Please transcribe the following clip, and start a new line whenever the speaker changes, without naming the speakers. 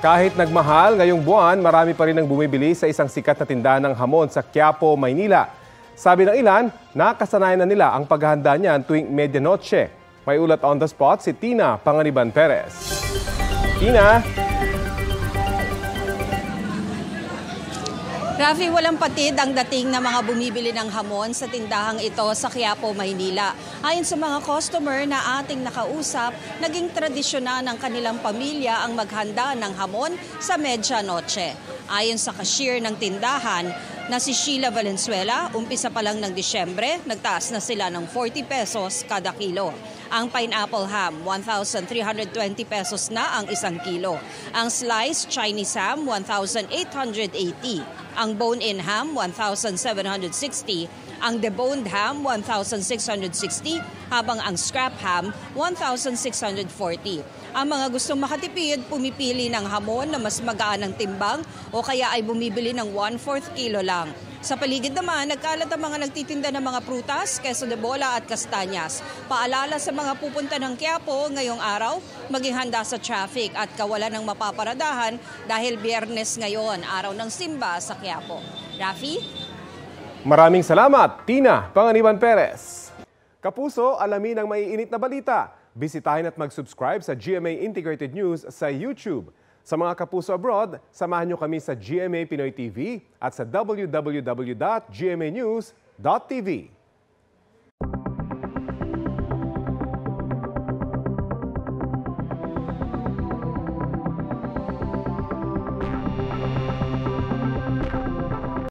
Kahit nagmahal ngayong buwan, marami pa rin ang bumibili sa isang sikat na tindahan ng hamon sa Quiapo, Maynila. Sabi ng ilan, nakasanayan na nila ang paghahanda niyan tuwing medianoche. May ulat on the spot si Tina Panganiban Perez. Tina?
Rafi, walang patid ang dating ng mga bumibili ng hamon sa tindahang ito sa Quiapo, Maynila. Ayon sa mga customer na ating nakausap, naging tradisyon na ng kanilang pamilya ang maghanda ng hamon sa medianoche. Ayon sa cashier ng tindahan na si Sheila Valenzuela, umpisa pa lang ng Disyembre, nagtaas na sila ng 40 pesos kada kilo. Ang pineapple ham, 1,320 pesos na ang isang kilo. Ang sliced Chinese ham, 1,880. Ang bone-in ham, 1,760. Ang deboned ham, 1,660. Habang ang scrap ham, 1,640. Ang mga gustong makatipid, pumipili ng hamon na mas magaan ang timbang o kaya ay bumibili ng 1/4 kilo lang. Sa paligid naman, nagkalat ang mga nagtitinda ng mga prutas, queso de bola at kastanyas. Paalala sa mga pupunta ng Quiapo ngayong araw, maging handa sa traffic at kawalan ng mapaparadahan dahil Biyernes ngayon, araw ng simba sa Quiapo. Rafi?
Maraming salamat, Tina Panganiban Perez. Kapuso, alamin ang maiinit na balita. Bisitahin at mag-subscribe sa GMA Integrated News sa YouTube. Sa mga kapuso abroad, samahan nyo kami sa GMA Pinoy TV at sa www.gmanews.tv.